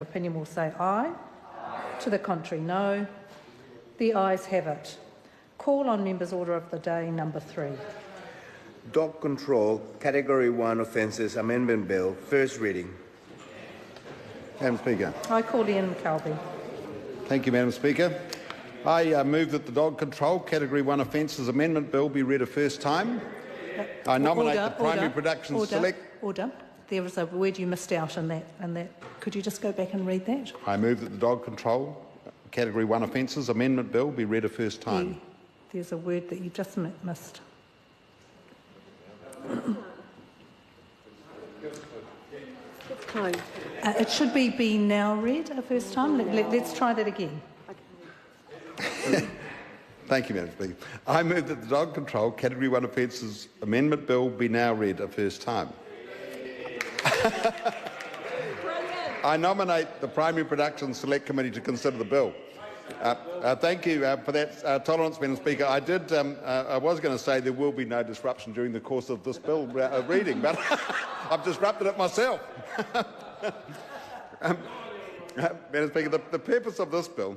opinion will say aye. To the contrary, no. The ayes have it. Call on members' order of the day number 3. Dog Control Category 1 Offences Amendment Bill, first reading. Madam Speaker. I call Ian McKelvie. Thank you, Madam Speaker. I move that the Dog Control Category 1 Offences Amendment Bill be read a first time. I nominate the Primary Production Select... Order. There was a word you missed out in that. Could you just go back and read that? I move that the Dog Control Category 1 Offences Amendment Bill be read a first time. There's a word that you just missed. It should be now read a first time. Let's try that again. Thank you, Madam Speaker. I move that the Dog Control Category 1 Offences Amendment Bill be now read a first time. I nominate the Primary Production Select Committee to consider the bill. Thank you for that tolerance, Madam Speaker. I was going to say there will be no disruption during the course of this bill reading, but I've disrupted it myself. Madam Speaker, the purpose of this bill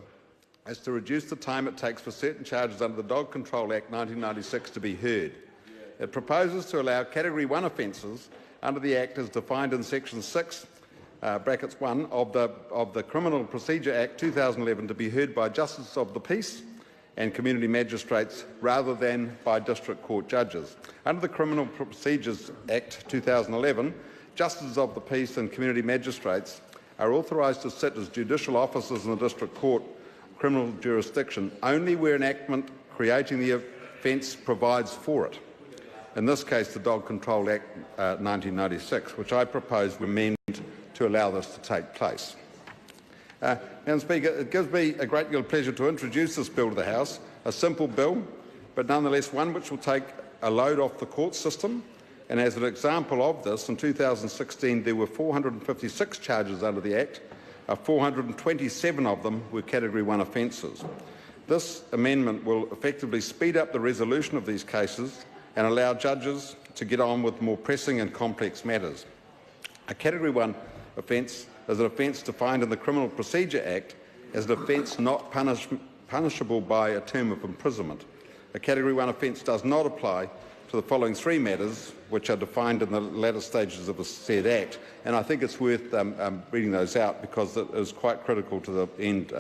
is to reduce the time it takes for certain charges under the Dog Control Act 1996 to be heard. It proposes to allow Category 1 offences under the Act as defined in Section 6 brackets 1 of the Criminal Procedure Act 2011 to be heard by Justices of the Peace and community magistrates rather than by district court judges. Under the Criminal Procedures Act 2011, Justices of the Peace and community magistrates are authorised to sit as judicial officers in the district court criminal jurisdiction only where enactment creating the offence provides for it. In this case, the Dog Control Act 1996, which I propose we amend to allow this to take place. Madam Speaker, it gives me a great deal of pleasure to introduce this bill to the House, a simple bill, but nonetheless one which will take a load off the court system. And as an example of this, in 2016 there were 456 charges under the Act, 427 of them were Category 1 offences. This amendment will effectively speed up the resolution of these cases and allow judges to get on with more pressing and complex matters. A Category 1 offence is an offence defined in the Criminal Procedure Act as an offence not punishable by a term of imprisonment. A Category 1 offence does not apply to the following 3 matters, which are defined in the latter stages of the said Act, and I think it's worth reading those out because it is quite critical to the end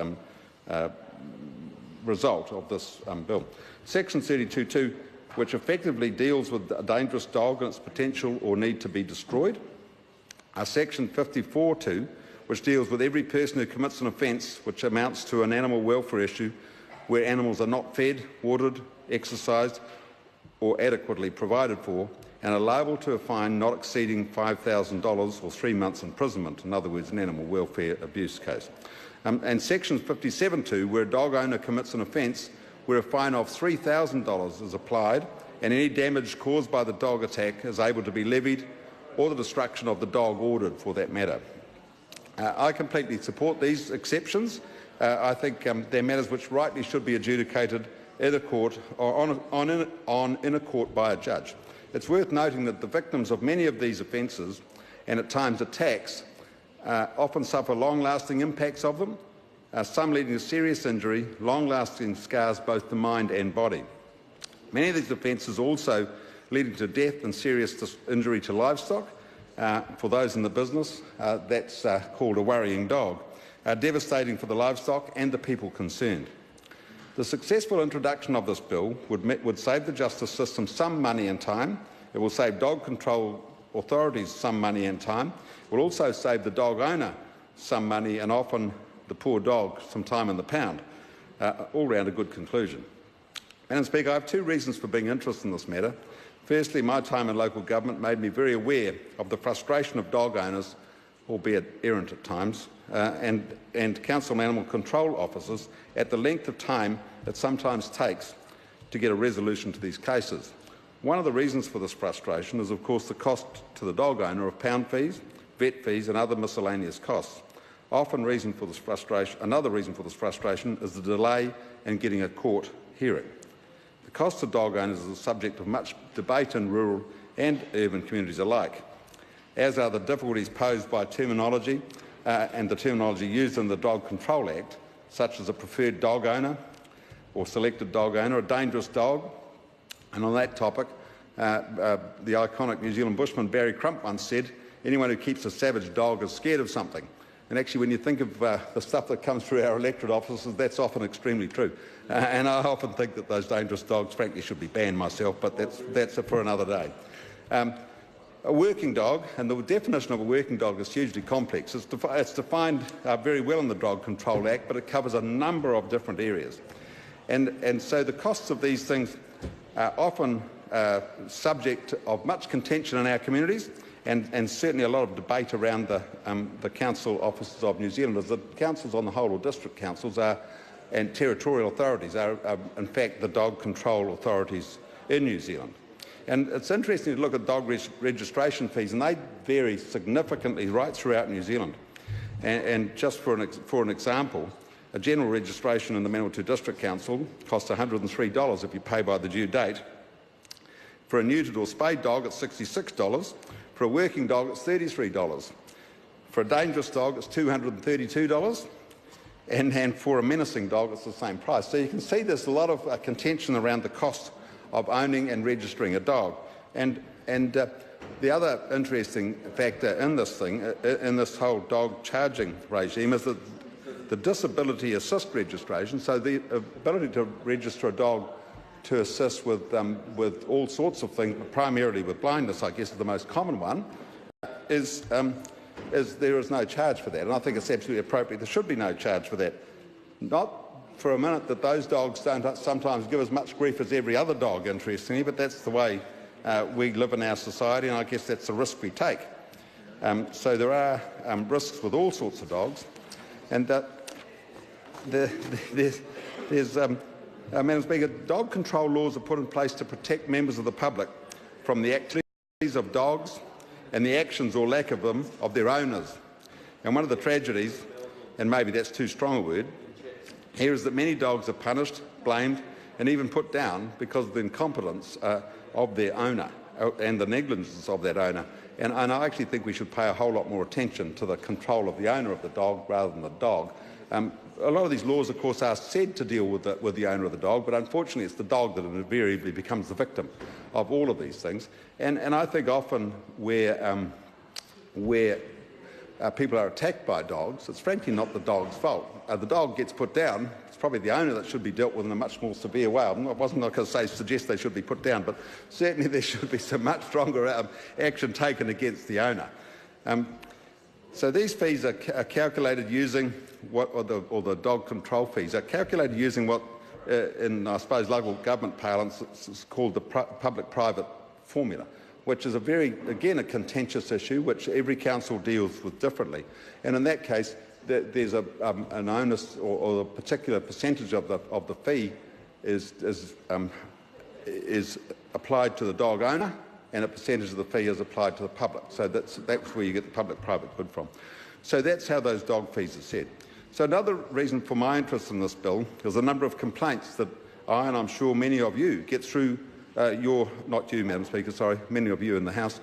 result of this bill. Section 32(2), which effectively deals with a dangerous dog and its potential or need to be destroyed. Section 54(2), which deals with every person who commits an offence which amounts to an animal welfare issue where animals are not fed, watered, exercised or adequately provided for, and are liable to a fine not exceeding $5,000 or 3 months' imprisonment, in other words, an animal welfare abuse case. And Section 57(2), where a dog owner commits an offence where a fine of $3,000 is applied and any damage caused by the dog attack is able to be levied or the destruction of the dog ordered for that matter. I completely support these exceptions. I think they're matters which rightly should be adjudicated in a court or in a court by a judge. It's worth noting that the victims of many of these offences and at times attacks often suffer long-lasting impacts of them, some leading to serious injury, long-lasting scars both to mind and body. Many of these offences also leading to death and serious injury to livestock. For those in the business, that's called a worrying dog, devastating for the livestock and the people concerned. The successful introduction of this bill would save the justice system some money and time. It will save dog control authorities some money and time. It will also save the dog owner some money and often the poor dog some time in the pound. All round a good conclusion. Madam Speaker, I have 2 reasons for being interested in this matter. Firstly, my time in local government made me very aware of the frustration of dog owners, albeit errant at times, and council and animal control officers at the length of time it sometimes takes to get a resolution to these cases. One of the reasons for this frustration is, of course, the cost to the dog owner of pound fees, vet fees and other miscellaneous costs. Another reason for this frustration is the delay in getting a court hearing. The cost to dog owners is the subject of much debate in rural and urban communities alike, as are the difficulties posed by terminology and the terminology used in the Dog Control Act, such as a preferred dog owner or selected dog owner, a dangerous dog. And on that topic, the iconic New Zealand bushman Barry Crump once said, "Anyone who keeps a savage dog is scared of something." And actually, when you think of the stuff that comes through our electorate offices, that's often extremely true. And I often think that those dangerous dogs, frankly, should be banned myself, but that's for another day. A working dog, and the definition of a working dog is hugely complex. It's defined very well in the Dog Control Act, but it covers a number of different areas. And so the costs of these things are often subject of much contention in our communities, and certainly a lot of debate around the council offices of New Zealand, as the councils on the whole, or district councils, and territorial authorities are in fact the dog control authorities in New Zealand. And it's interesting to look at dog registration fees, and they vary significantly right throughout New Zealand. And just for an example, a general registration in the Manawatu District Council costs $103 if you pay by the due date. For a neutered or spayed dog, it's $66. For a working dog, it's $33. For a dangerous dog, it's $232. And for a menacing dog, it's the same price. So you can see there's a lot of contention around the cost of owning and registering a dog. And the other interesting factor in this thing, in this whole dog charging regime, is that the disability assist registration, so the ability to register a dog to assist with all sorts of things, primarily with blindness, I guess is the most common one, is there is no charge for that. And I think it's absolutely appropriate. There should be no charge for that. Not for a minute that those dogs don't sometimes give as much grief as every other dog, interestingly, but that's the way we live in our society, and I guess that's the risk we take. So there are risks with all sorts of dogs, and Madam Speaker, dog control laws are put in place to protect members of the public from the activities of dogs and the actions or lack of them of their owners. And one of the tragedies, and maybe that's too strong a word, here is that many dogs are punished, blamed and even put down because of the incompetence of their owner and the negligence of that owner. And I actually think we should pay a whole lot more attention to the control of the owner of the dog rather than the dog. A lot of these laws, of course, are said to deal with the owner of the dog, but unfortunately it's the dog that invariably becomes the victim of all of these things. And I think often where people are attacked by dogs, it's frankly not the dog's fault. The dog gets put down. It's probably the owner that should be dealt with in a much more severe way. I wasn't going to suggest they should be put down, but certainly there should be some much stronger action taken against the owner. So these fees are calculated using or the dog control fees are calculated using what, in I suppose local government parlance, is called the public-private formula, which is again a contentious issue which every council deals with differently. And in that case, there's an onus or a particular percentage of the fee is applied to the dog owner, and a percentage of the fee is applied to the public. So that's where you get the public-private good from. So that's how those dog fees are set. So another reason for my interest in this bill is the number of complaints that I, and I'm sure many of you, get through not you, Madam Speaker, sorry, many of you in the House,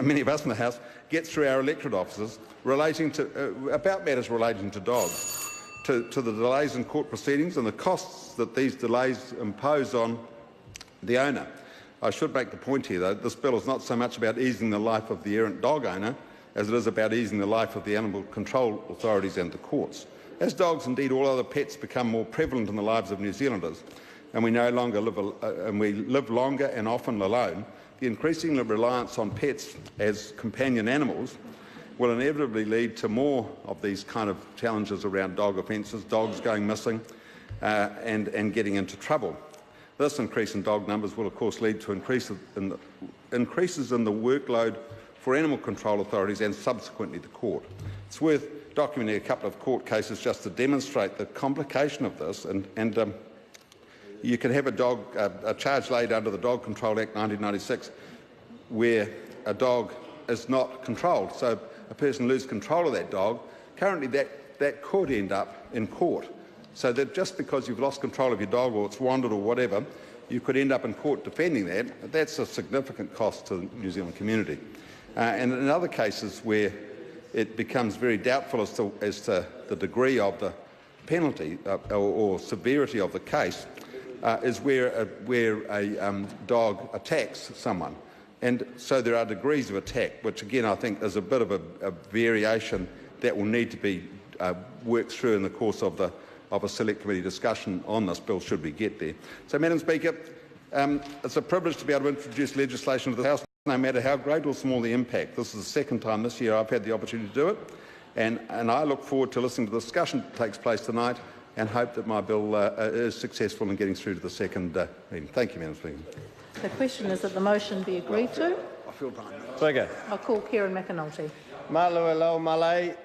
many of us in the House, get through our electorate offices relating to, about matters relating to dogs, to the delays in court proceedings and the costs that these delays impose on the owner. I should make the point here, though, this bill is not so much about easing the life of the errant dog owner as it is about easing the life of the animal control authorities and the courts. As dogs, indeed all other pets, become more prevalent in the lives of New Zealanders, and we no longer live longer and often alone, the increasing reliance on pets as companion animals will inevitably lead to more of these kind of challenges around dog offences, dogs going missing and getting into trouble. This increase in dog numbers will, of course, lead to increases in the workload for animal control authorities and subsequently the court. It's worth documenting a couple of court cases just to demonstrate the complication of this. And you can have a charge laid under the Dog Control Act 1996 where a dog is not controlled. So a person loses control of that dog. Currently that could end up in court. So that just because you've lost control of your dog or it's wandered or whatever, you could end up in court defending that. That's a significant cost to the New Zealand community. And in other cases where it becomes very doubtful as to the degree of the penalty or severity of the case is where a dog attacks someone. And so there are degrees of attack, which again I think is a bit of a variation that will need to be worked through in the course of a select committee discussion on this bill should we get there. So, Madam Speaker, it's a privilege to be able to introduce legislation to the House, no matter how great or small the impact. This is the second time this year I've had the opportunity to do it, and I look forward to listening to the discussion that takes place tonight and hope that my bill is successful in getting through to the second reading. Thank you, Madam Speaker. The question is that the motion be agreed to. I feel time. Speaker. I'll call Kieran McAnulty. Malu e lau malai